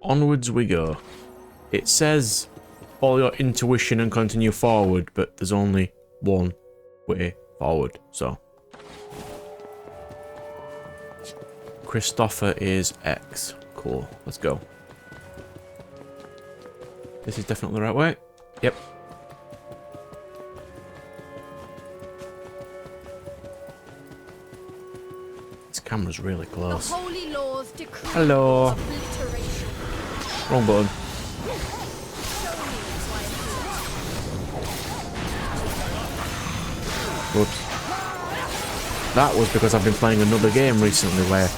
Onwards we go. It says follow your intuition and continue forward, but there's only one way forward, so. Christopher is X. Cool, let's go. This is definitely the right way. Yep. This camera's really close. The holy laws decree Hello. obliteration. Wrong button. Whoops. That was because I've been playing another game recently where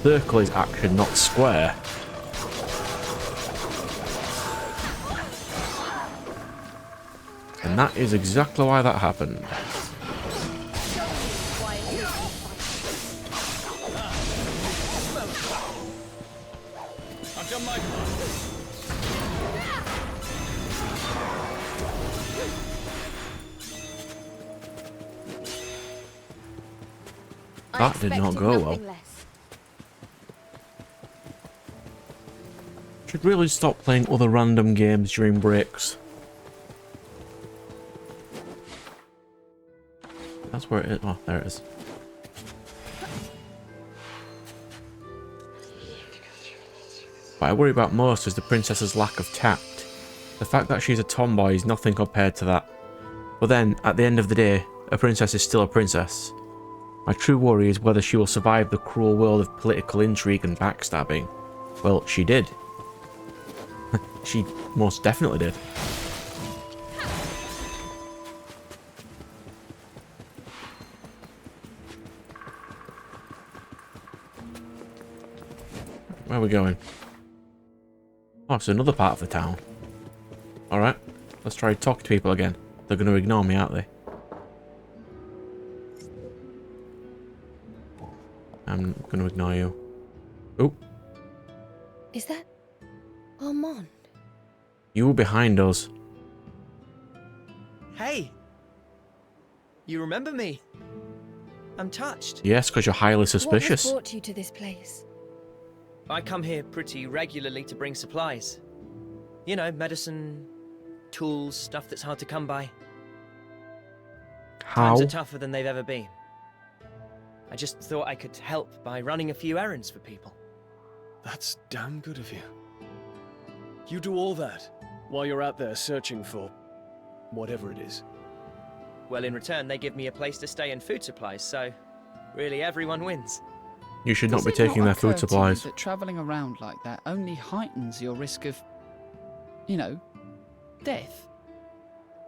circle is action, not square. And that is exactly why that happened. I've done my part. That did not go well. Should really stop playing other random games during breaks. That's where it is. Oh, there it is. What I worry about most is the princess's lack of tact. The fact that she's a tomboy is nothing compared to that. But then, at the end of the day, a princess is still a princess. My true worry is whether she will survive the cruel world of political intrigue and backstabbing. Well, she did. She most definitely did. Where are we going? Oh, it's another part of the town. Alright, let's try to talk to people again. They're going to ignore me, aren't they? I'm going to ignore you. Oh. Is that Armand? You were behind us. Hey! You remember me? I'm touched. Yes, because you're highly suspicious. What brought you to this place? I come here pretty regularly to bring supplies. You know, medicine, tools, stuff that's hard to come by. How? Times are tougher than they've ever been. I just thought I could help by running a few errands for people. That's damn good of you. You do all that while you're out there searching for whatever it is. Well, in return, they give me a place to stay and food supplies, so really everyone wins. You should not Does be it taking their occur food to you supplies. that travelling around like that only heightens your risk of, you know, death?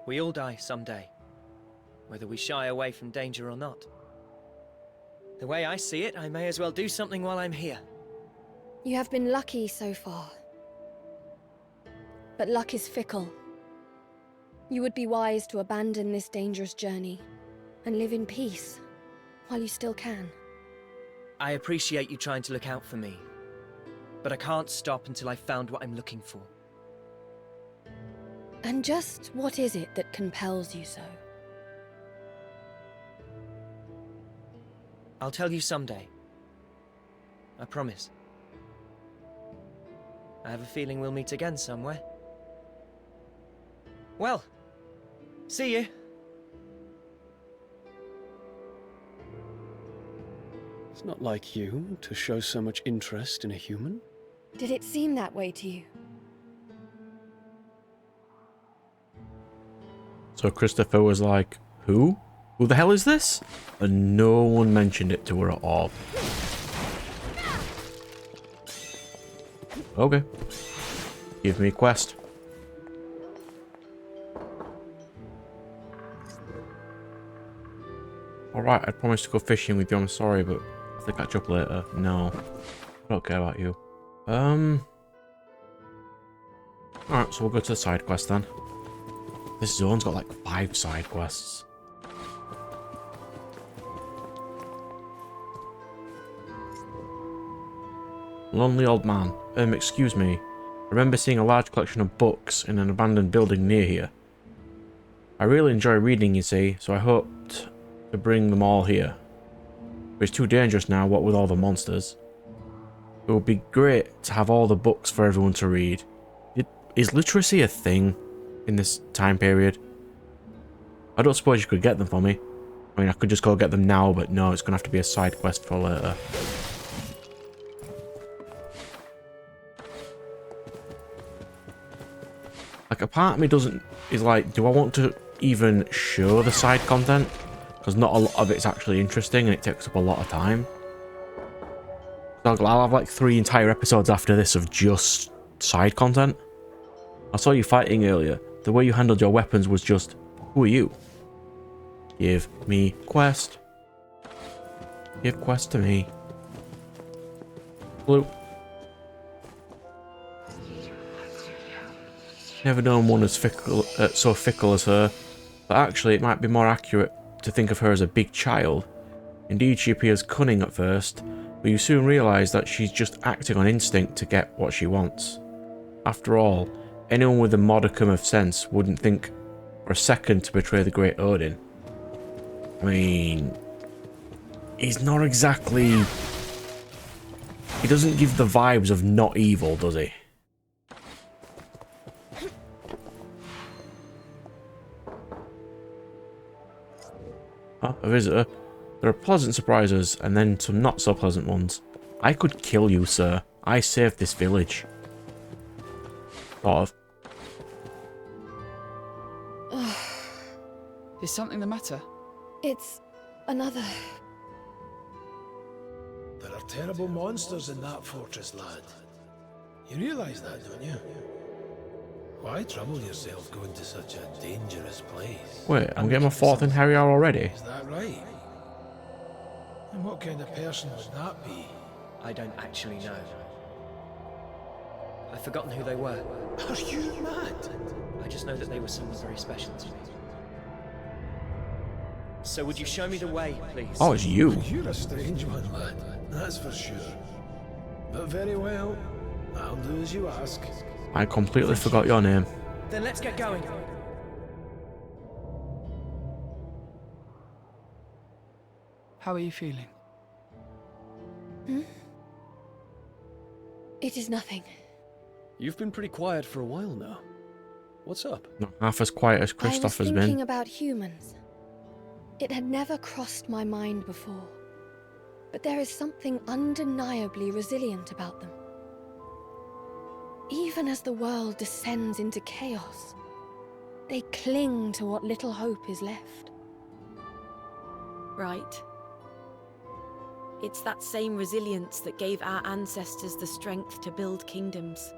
We all die someday, whether we shy away from danger or not. The way I see it, I may as well do something while I'm here. You have been lucky so far. But luck is fickle. You would be wise to abandon this dangerous journey and live in peace while you still can. I appreciate you trying to look out for me, but I can't stop until I've found what I'm looking for. And just what is it that compels you so? I'll tell you someday. I promise. I have a feeling we'll meet again somewhere. Well, see you. It's not like you to show so much interest in a human. Did it seem that way to you? So Christopher was like, who? Who the hell is this? And no one mentioned it to her at all. Okay. Give me a quest. Alright, I promised to go fishing with you, I'm sorry, but I'll catch up later. No. I don't care about you. Alright, so we'll go to the side quest then. This zone's got like 5 side quests. Lonely old man. Excuse me. I remember seeing a large collection of books in an abandoned building near here. I really enjoy reading, you see, so I hoped to bring them all here. But it's too dangerous now, what with all the monsters. It would be great to have all the books for everyone to read. Is literacy a thing in this time period? I don't suppose you could get them for me. I mean, I could just go get them now, but no, it's going to have to be a side quest for later. Like, a part of me is like, do I want to even show the side content? Because not a lot of it's actually interesting and it takes up a lot of time. So I'll have like 3 entire episodes after this of just side content. I saw you fighting earlier. The way you handled your weapons was just, who are you? Give me quest. Give quest to me. Blue. Never known one as fickle, so fickle as her, but actually it might be more accurate to think of her as a big child. Indeed, she appears cunning at first, but you soon realise that she's just acting on instinct to get what she wants. After all, anyone with a modicum of sense wouldn't think for a second to betray the great Odin. I mean, he's not exactly... He doesn't give the vibes of not evil, does he? A visitor. There are pleasant surprises and then some not so pleasant ones. I could kill you, sir. I saved this village. Sort of. Is something the matter? It's another. There are terrible monsters in that fortress, lad. You realize that, don't you? Why trouble yourself going to such a dangerous place? Wait, I'm getting my 4th in Harrier already. Is that right? And what kind of person would that be? I don't actually know. I've forgotten who they were. Are you mad? I just know that they were someone very special to me. So would you show me the way, please? Oh, it's you. You're a strange one, lad. That's for sure. But very well. I'll do as you ask. I completely forgot your name. Then let's get going. How are you feeling? It is nothing. You've been pretty quiet for a while now. What's up? Not half as quiet as Christoph I has was thinking been. about humans. It had never crossed my mind before. But there is something undeniably resilient about them. Even as the world descends into chaos, they cling to what little hope is left. Right. It's that same resilience that gave our ancestors the strength to build kingdoms.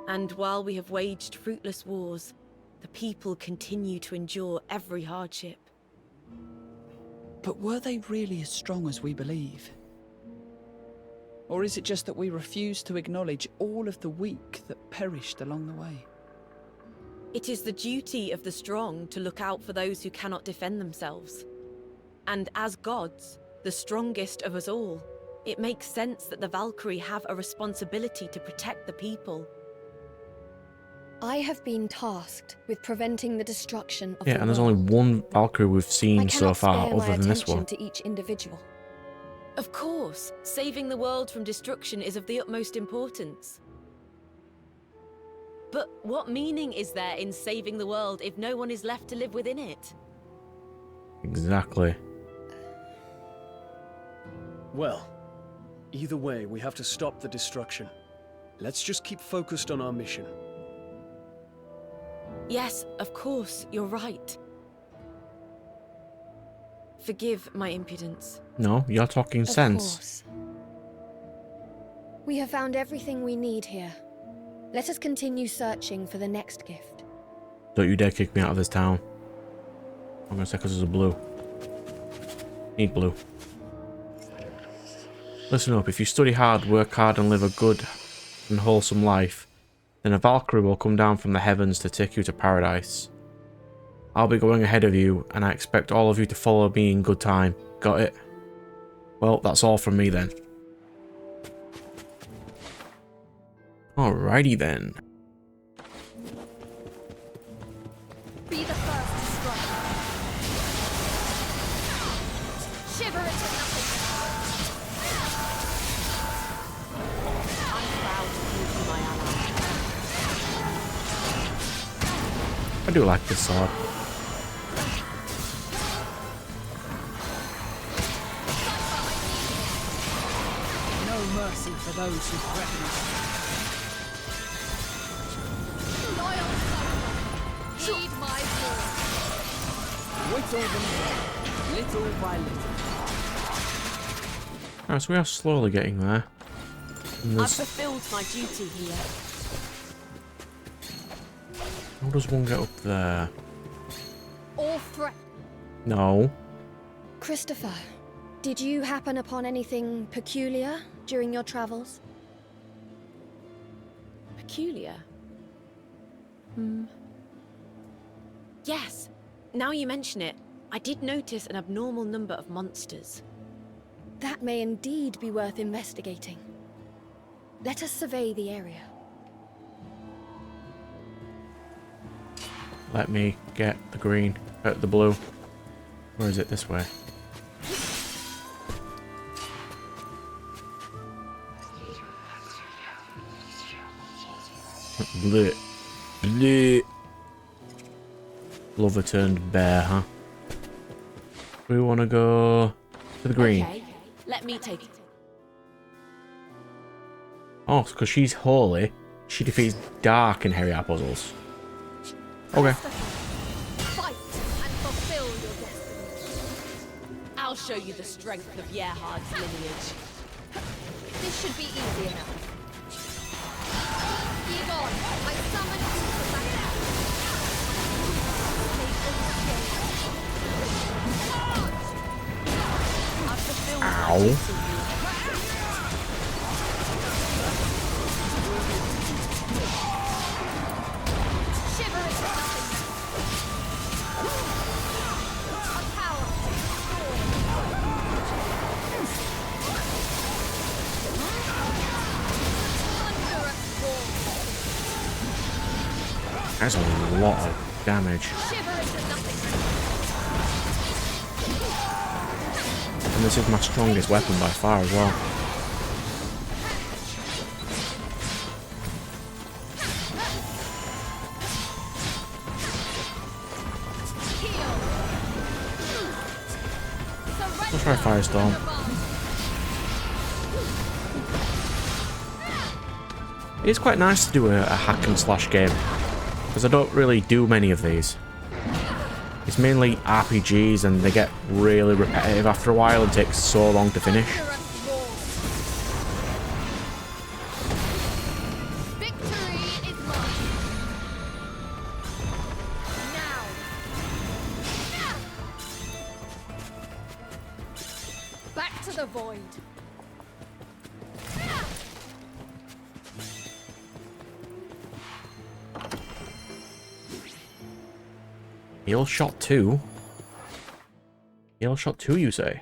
And while we have waged fruitless wars, the people continue to endure every hardship. But were they really as strong as we believe? Or is it just that we refuse to acknowledge all of the weak that perished along the way? It is the duty of the strong to look out for those who cannot defend themselves. And as gods, the strongest of us all, it makes sense that the Valkyrie have a responsibility to protect the people. I have been tasked with preventing the destruction of Yeah, the and there's world. only one Valkyrie we've I seen so cannot far, spare my other than this attention one. to each individual. Of course, saving the world from destruction is of the utmost importance. But what meaning is there in saving the world if no one is left to live within it? Exactly. Well, either way, we have to stop the destruction. Let's just keep focused on our mission. Yes, of course, you're right. Forgive my impudence. No, you're talking Of sense. course. We have found everything we need here. Let us continue searching for the next gift. Don't you dare kick me out of this town. I'm gonna say because there's a blue. Need blue. Listen up, if you study hard, work hard and live a good and wholesome life, then a Valkyrie will come down from the heavens to take you to paradise. I'll be going ahead of you, and I expect all of you to follow me in good time. Got it? Well, that's all from me then. Alrighty then. Be the first to strike. Shiver into nothing. I do like this sword. No mercy for those who threaten us. Heed my call. Whittle them down, little by little. Alright, so we are slowly getting there. And I've there's... fulfilled my duty here. How does one get up there? All threat. No. Christopher, did you happen upon anything peculiar during your travels? Peculiar. Yes. Now you mention it, I did notice an abnormal number of monsters. That may indeed be worth investigating. Let us survey the area. Let me get the green. The blue. Where is it? This way. Bleh. Bleh. Lover turned bear, huh? We want to go to the green. Okay, let me take it. Oh, because she's holy. She defeats dark in Harry Potter puzzles. Okay. Fight and fulfill your destiny. I'll show you the strength of Yerhard's lineage. This should be easy enough. Begone! I summon you to battle. I've fulfilled my Ow. duty here. Shiver into nothingness. A power. Thunder at war. That's a lot of damage. Shiver into nothingness. And this is my strongest weapon by far as well. Let's try Firestorm. It's quite nice to do a hack and slash game, because I don't really do many of these. It's mainly RPGs and they get really repetitive after a while and takes so long to finish. Victory is mine. Now. Back to the void. Heal shot 2? Heal shot 2, you say?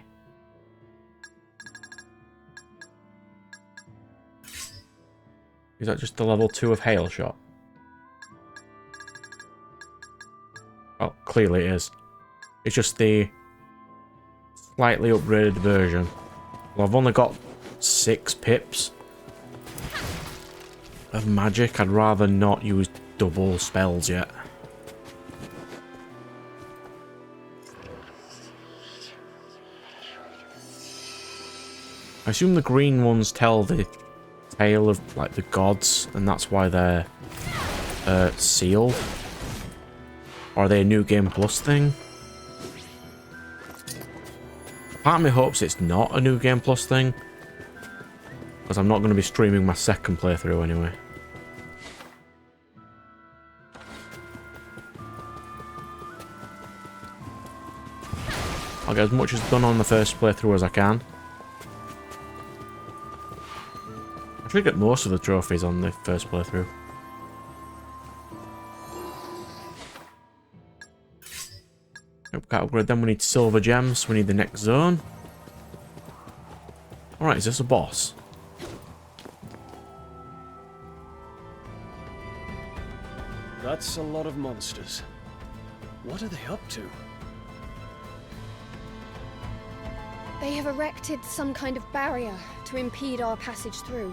Is that just the level 2 of hail shot? Oh, clearly it is. It's just the slightly upgraded version. Well, I've only got 6 pips of magic. I'd rather not use double spells yet. I assume the green ones tell the tale of, like, the gods, and that's why they're sealed. Or are they a New Game Plus thing? Part of me hopes it's not a New Game Plus thing, because I'm not going to be streaming my second playthrough anyway. I'll get as much as done on the first playthrough as I can. I should get most of the trophies on the first playthrough. Nope, can't upgrade them. We need silver gems. We need the next zone. Alright, is this a boss? That's a lot of monsters. What are they up to? They have erected some kind of barrier to impede our passage through.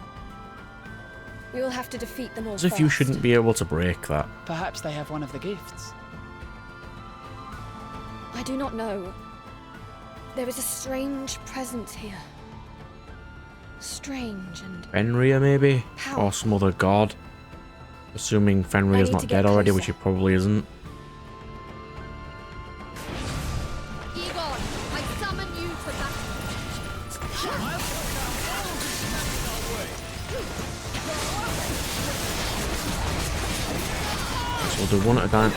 We will have to defeat them all As if you first. shouldn't be able to break that. Perhaps they have one of the gifts. I do not know. There is a strange presence here. Strange and... Fenrir, maybe? Powerful. Or some other god. Assuming Fenrir's need not to get dead already, closer. which he probably isn't. Egon, I summon you to battle. So we'll do one at a time.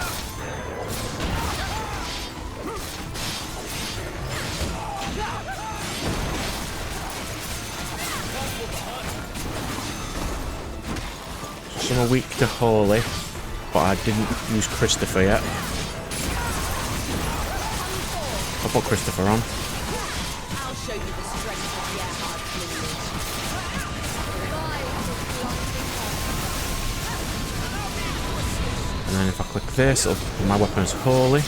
Some are weak to holy, but I didn't use Christopher yet. I'll put Christopher on. I'll show you the strength of the Earhard fluid. And then if I click this, it'll put my weapon as holy.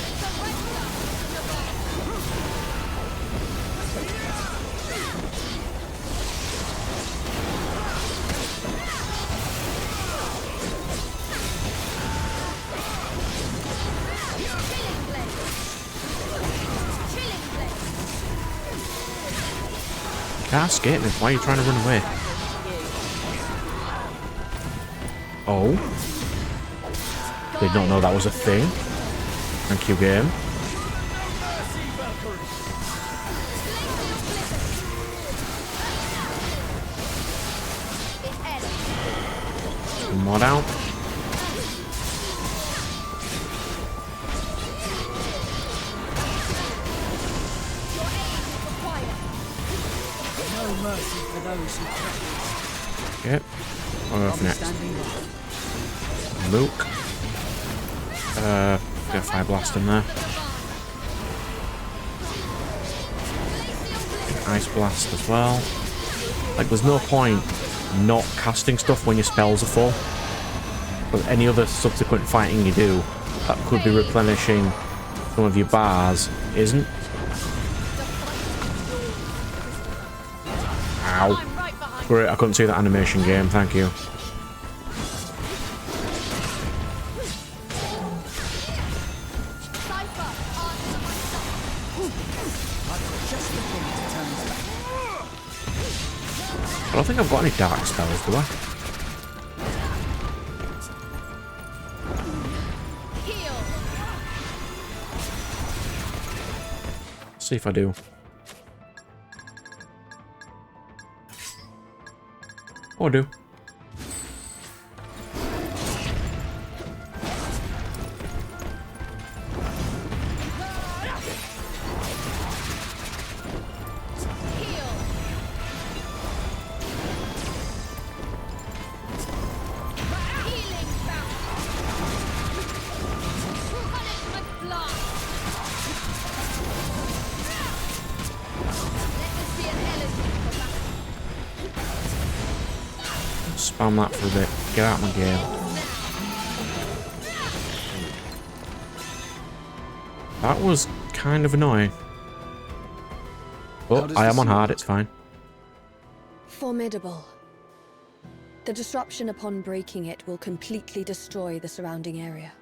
You can't escape me. Why are you trying to run away? Oh. Did not know that was a thing. Thank you, game. Mod out. No mercy for those who practice. Yep. What else next? Standing by. Mook. Get a fire blast in there. An ice blast as well. Like, there's no point not casting stuff when your spells are full. But any other subsequent fighting you do that could be replenishing some of your bars isn't. Ow. Great, I couldn't see that animation, game, thank you. I don't think I've got any dark spells, do I? Let's see if I do. Oh, I do. Spam that for a bit. Get out of my game. That was kind of annoying. But I am on hard, it's fine. Formidable. The disruption upon breaking it will completely destroy the surrounding area.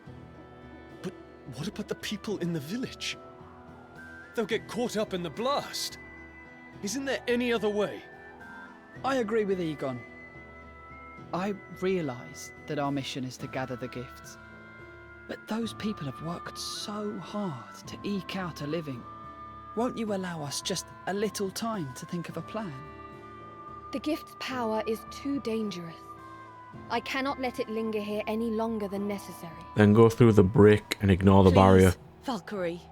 But what about the people in the village? They'll get caught up in the blast. Isn't there any other way? I agree with Egon. I realise that our mission is to gather the gifts. But those people have worked so hard to eke out a living. Won't you allow us just a little time to think of a plan? The gift's power is too dangerous. I cannot let it linger here any longer than necessary. Then go through the brick and ignore the Please, barrier. Valkyrie.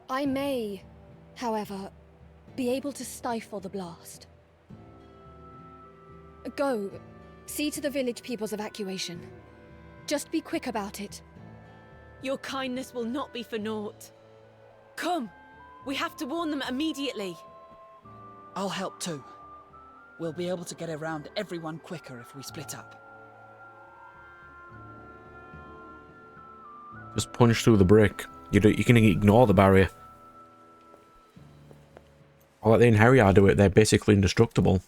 I may, however, be able to stifle the blast. Go, see to the village people's evacuation. Just be quick about it. Your kindness will not be for naught. Come! We have to warn them immediately. I'll help too. We'll be able to get around everyone quicker if we split up. Just punch through the brick. You can ignore the barrier. I'll let the Inheriar do it. They're basically indestructible.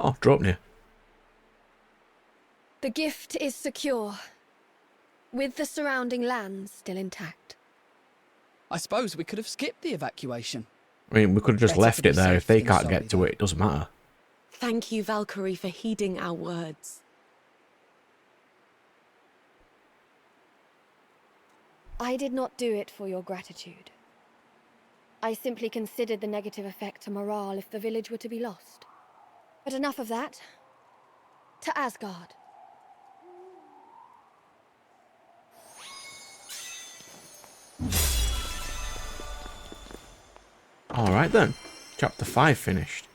Oh, drop near. The gift is secure, with the surrounding lands still intact. I suppose we could have skipped the evacuation. I mean, we could have just Better left to it be there. safe If they than can't sorry, get to though. it, it doesn't matter. Thank you, Valkyrie, for heeding our words. I did not do it for your gratitude. I simply considered the negative effect to morale if the village were to be lost. But enough of that. To Asgard. Alright then. Chapter 5 finished.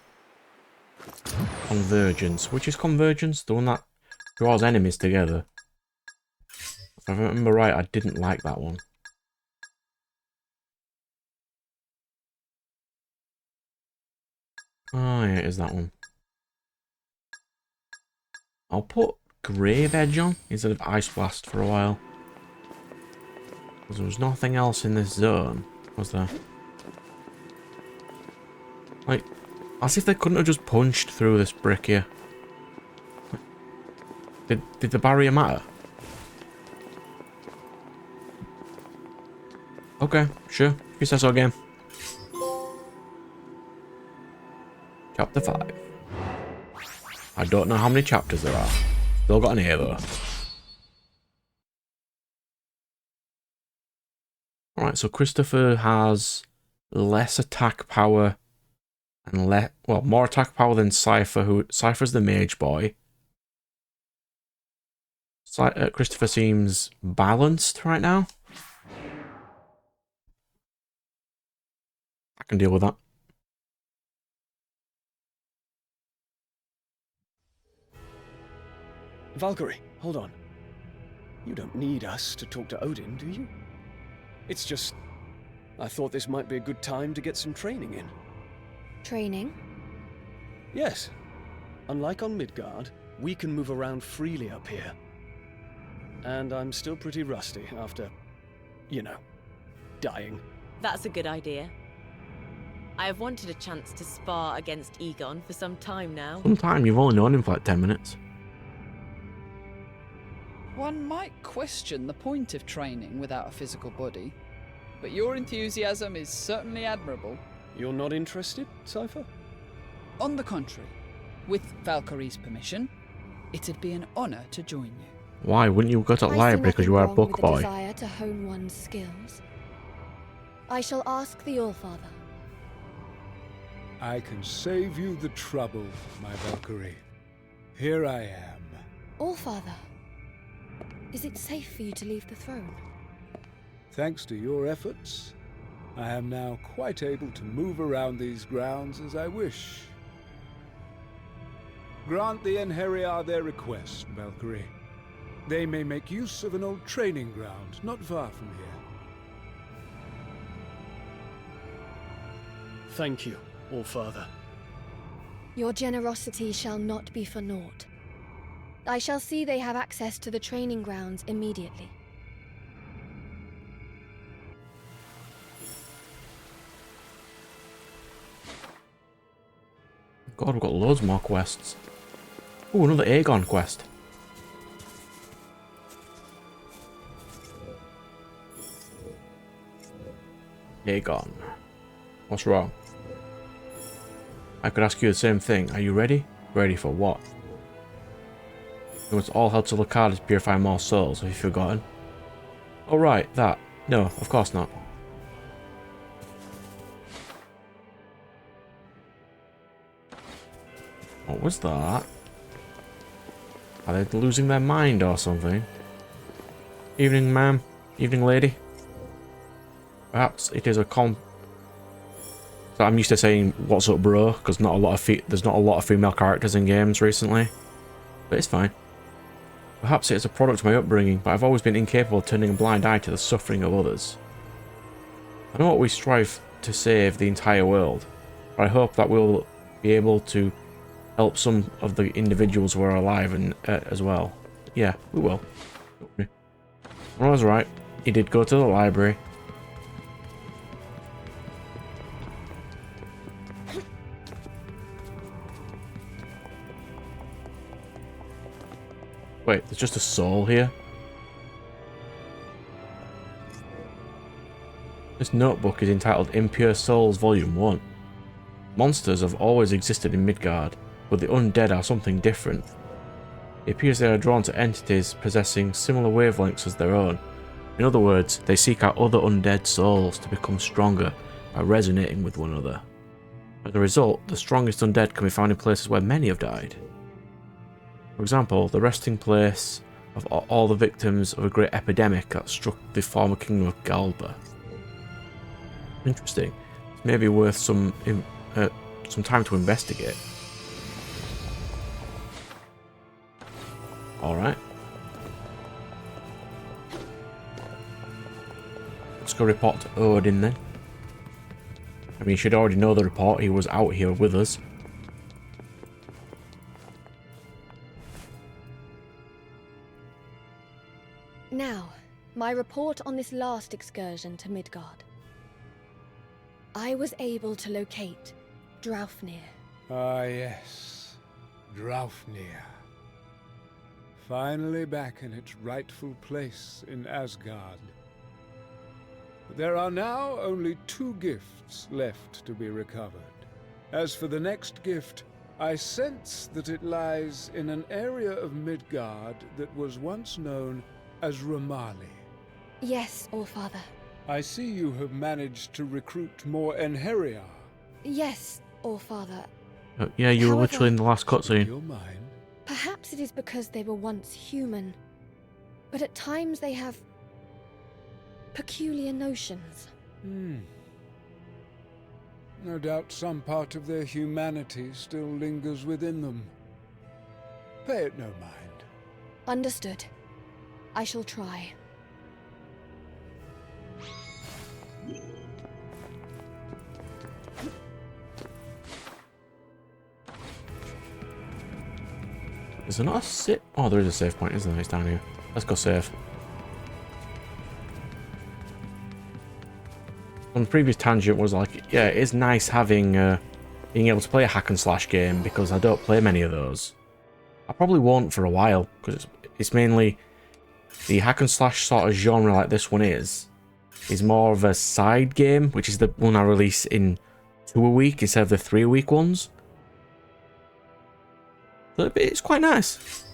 Convergence. Which is Convergence? The one that draws enemies together. If I remember right, I didn't like that one. Oh yeah, it is that one. I'll put Grave Edge on instead of Ice Blast for a while. Because there was nothing else in this zone, was there? Like, as if they couldn't have just punched through this brick here. Did the barrier matter? Okay, sure. If you say so again. Chapter 5. I don't know how many chapters there are. Still got an A though. Alright, so Christopher has less attack power and more attack power than Cypher, Cypher's the mage boy. Christopher seems balanced right now. I can deal with that. Valkyrie, hold on. You don't need us to talk to Odin, do you? It's just... I thought this might be a good time to get some training in. Training? Yes. Unlike on Midgard, we can move around freely up here. And I'm still pretty rusty after, you know, dying. That's a good idea. I have wanted a chance to spar against Egon for some time now. Sometime you've only known him for like 10 minutes. One might question the point of training without a physical body, but your enthusiasm is certainly admirable. You're not interested, Cypher? On the contrary, with Valkyrie's permission, it'd be an honor to join you. Why? Wouldn't you go to the I see library because you nothing are a wrong book with the boy? desire to hone one's skills. I shall ask the Allfather. I can save you the trouble, my Valkyrie. Here I am. Allfather, is it safe for you to leave the throne? Thanks to your efforts, I am now quite able to move around these grounds as I wish. Grant the Enheriar their request, Valkyrie. They may make use of an old training ground not far from here. Thank you, Allfather. Your generosity shall not be for naught. I shall see they have access to the training grounds immediately. God, we've got loads more quests. Oh, another Aegon quest. Aegon. What's wrong? I could ask you the same thing. Are you ready? Ready for what? You want all held to Lucard to purify more souls, have you forgotten? Oh right, that. No, of course not. What was that? Are they losing their mind or something? Evening, ma'am. Evening, lady. Perhaps it is a So I'm used to saying "What's up, bro?" because there's not a lot of female characters in games recently, but it's fine. Perhaps it is a product of my upbringing, but I've always been incapable of turning a blind eye to the suffering of others. I know what we strive to save the entire world, but I hope that we'll be able to help some of the individuals who are alive and as well. Yeah, we will. I was right. He did go to the library. Wait, there's just a soul here? This notebook is entitled Impure Souls Volume 1. Monsters have always existed in Midgard, but the undead are something different. It appears they are drawn to entities possessing similar wavelengths as their own. In other words, they seek out other undead souls to become stronger by resonating with one another. As a result, the strongest undead can be found in places where many have died. For example, the resting place of all the victims of a great epidemic that struck the former kingdom of Galba. Interesting. It's maybe worth some time to investigate. Alright. Let's go report to Odin then. I mean, you should already know the report. He was out here with us. Now, my report on this last excursion to Midgard. I was able to locate Draupnir. Ah, yes. Draupnir. Finally back in its rightful place in Asgard. There are now only 2 gifts left to be recovered. As for the next gift, I sense that it lies in an area of Midgard that was once known as Ramali. Yes, Allfather. I see you have managed to recruit more Enheriar. Yes, Allfather. Yeah, you were However, literally in the last cutscene. Your mind. Perhaps it is because they were once human, but at times they have peculiar notions. No doubt some part of their humanity still lingers within them. Pay it no mind. Understood. I shall try. Is there not a save? Oh, there is a save point, isn't there? It's down here. Let's go save. On the previous tangent was like, yeah, it is nice having being able to play a hack and slash game because I don't play many of those. I probably won't for a while because it's mainly the hack and slash sort of genre like this one is more of a side game, which is the one I release in 2 a week instead of the 3 a week ones. So it's quite nice.